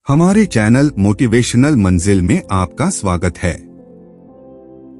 हमारे channel motivational मंजिल में आपका स्वागत है।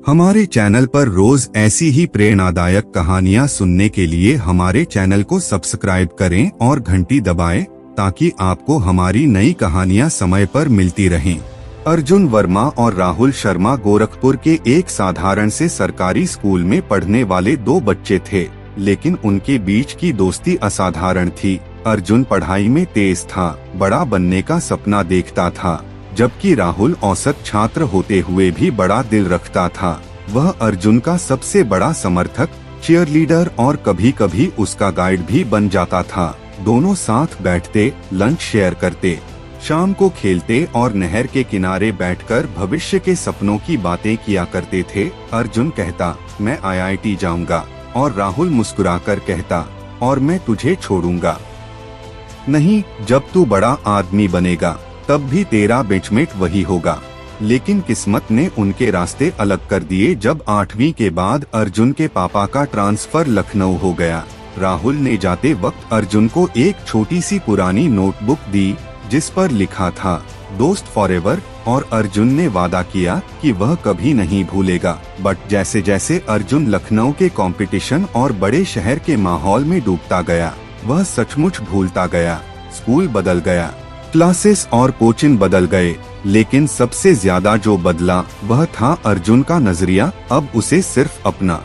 हमारे चैनल पर रोज ऐसी ही प्रेरणादायक कहानियां सुनने के लिए हमारे चैनल को सब्सक्राइब करें और घंटी दबाएं ताकि आपको हमारी नई कहानियां समय पर मिलती रहें। अर्जुन वर्मा और राहुल शर्मा गोरखपुर के एक साधारण से सरकारी स्कूल में पढ़ने वाले दो बच्चे थे, लेकिन उनके बीच की दोस्ती असाधारण थी। अर्जुन पढ़ाई में तेज था, बड़ा बनने का सपना देखता था, जबकि राहुल औसत छात्र होते हुए भी बड़ा दिल रखता था। वह अर्जुन का सबसे बड़ा समर्थक, चीयरलीडर और कभी कभी उसका गाइड भी बन जाता था। दोनों साथ बैठते, लंच शेयर करते, शाम को खेलते और नहर के किनारे बैठकर भविष्य के सपनों की बातें किया करते थे। अर्जुन कहता, मैं IIT जाऊंगा, और राहुल मुस्कुराकर कहता, और मैं तुझे छोड़ूंगा नहीं, जब तू बड़ा आदमी बनेगा तब भी तेरा बेंचमेट वही होगा। लेकिन किस्मत ने उनके रास्ते अलग कर दिए जब 8वीं के बाद अर्जुन के पापा का ट्रांसफर लखनऊ हो गया। राहुल ने जाते वक्त अर्जुन को एक छोटी सी पुरानी नोटबुक दी जिस पर लिखा था दोस्त फॉरएवर, और अर्जुन ने वादा किया कि वह कभी नहीं भूलेगा। बट जैसे जैसे अर्जुन लखनऊ के कंपटीशन और बड़े शहर के माहौल में डूबता गया, वह सचमुच भूलता गया। स्कूल बदल गया, क्लासेस और कोचिंग बदल गए, लेकिन सबसे ज्यादा जो बदला वह था अर्जुन का नजरिया। अब उसे सिर्फ अपना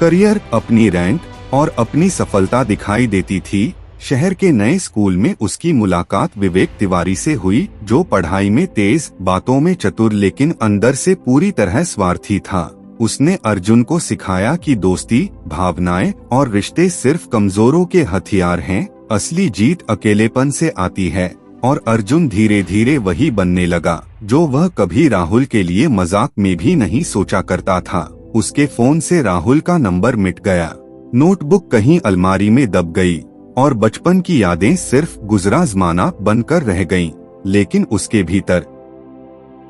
करियर, अपनी रैंक और अपनी सफलता दिखाई देती थी। शहर के नए स्कूल में उसकी मुलाकात विवेक तिवारी से हुई, जो पढ़ाई में तेज, बातों में चतुर, लेकिन अंदर से पूरी तरह स्वार्थी था। उसने अर्जुन को सिखाया कि दोस्ती, भावनाएं और रिश्ते सिर्फ कमजोरों के हथियार हैं, असली जीत अकेलेपन से आती है। और अर्जुन धीरे धीरे वही बनने लगा जो वह कभी राहुल के लिए मजाक में भी नहीं सोचा करता था। उसके फोन से राहुल का नंबर मिट गया, नोटबुक कहीं अलमारी में दब गई और बचपन की यादें सिर्फ गुजरा ज़माना बनकर रह गईं। लेकिन उसके भीतर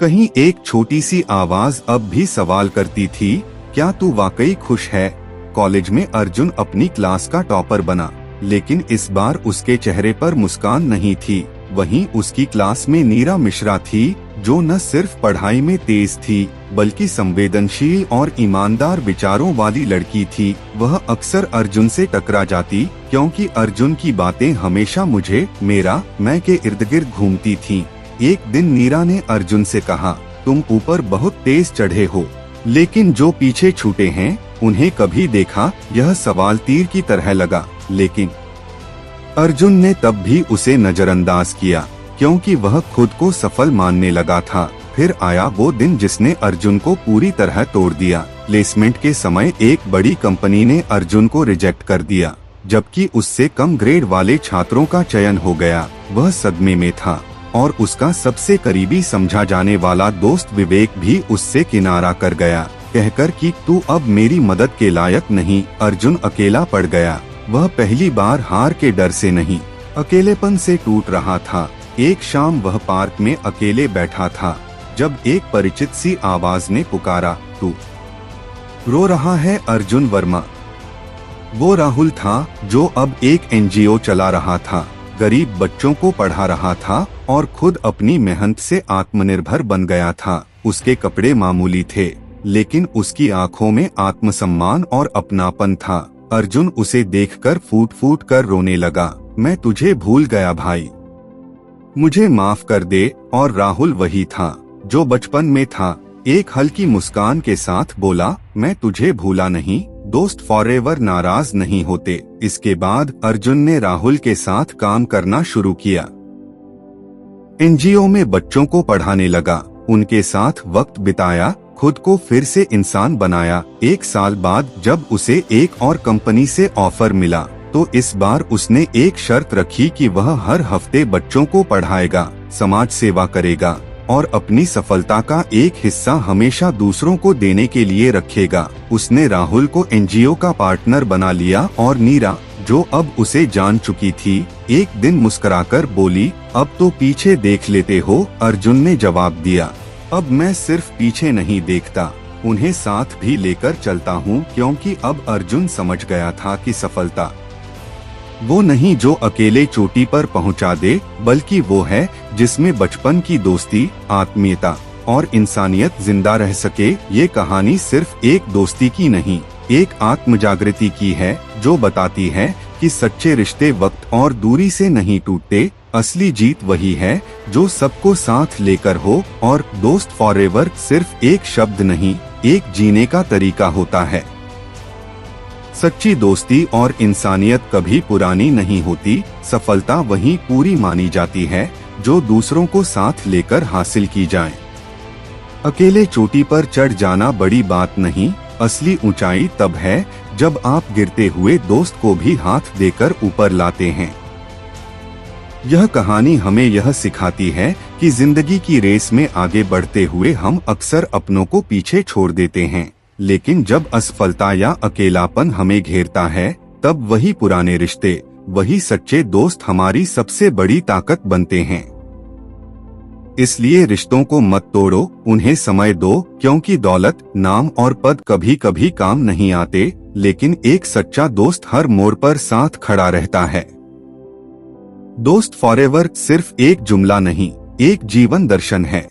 कहीं एक छोटी सी आवाज अब भी सवाल करती थी, क्या तू वाकई खुश है? कॉलेज में अर्जुन अपनी क्लास का टॉपर बना, लेकिन इस बार उसके चेहरे पर मुस्कान नहीं थी। वहीं उसकी क्लास में नीरा मिश्रा थी, जो न सिर्फ पढ़ाई में तेज थी बल्कि संवेदनशील और ईमानदार विचारों वाली लड़की थी। वह अक्सर अर्जुन से टकरा जाती क्योंकि अर्जुन की बातें हमेशा मुझे, मेरा, मैं के इर्द गिर्द घूमती थीं। एक दिन नीरा ने अर्जुन से कहा, तुम ऊपर बहुत तेज चढ़े हो, लेकिन जो पीछे छूटे हैं उन्हें कभी देखा? यह सवाल तीर की तरह लगा, लेकिन अर्जुन ने तब भी उसे नजरअंदाज किया क्योंकि वह खुद को सफल मानने लगा था। फिर आया वो दिन जिसने अर्जुन को पूरी तरह तोड़ दिया। प्लेसमेंट के समय एक बड़ी कंपनी ने अर्जुन को रिजेक्ट कर दिया, जबकि उससे कम ग्रेड वाले छात्रों का चयन हो गया। वह सदमे में था और उसका सबसे करीबी समझा जाने वाला दोस्त विवेक भी उससे किनारा कर गया, कहकर कि तू अब मेरी मदद के लायक नहीं। अर्जुन अकेला पड़ गया। वह पहली बार हार के डर से नहीं, अकेलेपन से टूट रहा था। एक शाम वह पार्क में अकेले बैठा था जब एक परिचित सी आवाज ने पुकारा, तू रो रहा है अर्जुन वर्मा? वो राहुल था जो अब एक NGO चला रहा था, गरीब बच्चों को पढ़ा रहा था और खुद अपनी मेहनत से आत्मनिर्भर बन गया था। उसके कपड़े मामूली थे, लेकिन उसकी आंखों में आत्मसम्मान और अपनापन था। अर्जुन उसे देखकर फूट फूट कर रोने लगा, मैं तुझे भूल गया भाई, मुझे माफ कर दे। और राहुल वही था जो बचपन में था, एक हल्की मुस्कान के साथ बोला, मैं तुझे भूला नहीं, दोस्त फॉरएवर नाराज नहीं होते। इसके बाद अर्जुन ने राहुल के साथ काम करना शुरू किया। NGO में बच्चों को पढ़ाने लगा, उनके साथ वक्त बिताया, खुद को फिर से इंसान बनाया। 1 साल बाद जब उसे एक और कंपनी से ऑफर मिला, तो इस बार उसने एक शर्त रखी कि वह हर हफ्ते बच्चों को पढ़ाएगा, समाज सेवा करेगा और अपनी सफलता का एक हिस्सा हमेशा दूसरों को देने के लिए रखेगा। उसने राहुल को NGO का पार्टनर बना लिया और नीरा, जो अब उसे जान चुकी थी, एक दिन मुस्कुराकर बोली, अब तो पीछे देख लेते हो? अर्जुन ने जवाब दिया, अब मैं सिर्फ पीछे नहीं देखता, उन्हें साथ भी लेकर चलता हूँ, क्योंकि अब अर्जुन समझ गया था कि सफलता वो नहीं जो अकेले चोटी पर पहुंचा दे, बल्कि वो है जिसमें बचपन की दोस्ती, आत्मीयता और इंसानियत जिंदा रह सके। ये कहानी सिर्फ एक दोस्ती की नहीं, एक आत्मजागृति की है, जो बताती है कि सच्चे रिश्ते वक्त और दूरी से नहीं टूटते। असली जीत वही है जो सबको साथ लेकर हो, और दोस्त फॉरएवर सिर्फ एक शब्द नहीं, एक जीने का तरीका होता है। सच्ची दोस्ती और इंसानियत कभी पुरानी नहीं होती। सफलता वही पूरी मानी जाती है जो दूसरों को साथ लेकर हासिल की जाए। अकेले चोटी पर चढ़ जाना बड़ी बात नहीं, असली ऊंचाई तब है जब आप गिरते हुए दोस्त को भी हाथ देकर ऊपर लाते हैं। यह कहानी हमें यह सिखाती है कि जिंदगी की रेस में आगे बढ़ते हुए हम अक्सर अपनों को पीछे छोड़ देते हैं, लेकिन जब असफलता या अकेलापन हमें घेरता है, तब वही पुराने रिश्ते, वही सच्चे दोस्त हमारी सबसे बड़ी ताकत बनते हैं। इसलिए रिश्तों को मत तोड़ो, उन्हें समय दो, क्योंकि दौलत, नाम और पद कभी कभी काम नहीं आते, लेकिन एक सच्चा दोस्त हर मोड़ पर साथ खड़ा रहता है। दोस्त फॉरएवर सिर्फ एक जुमला नहीं, एक जीवन दर्शन है।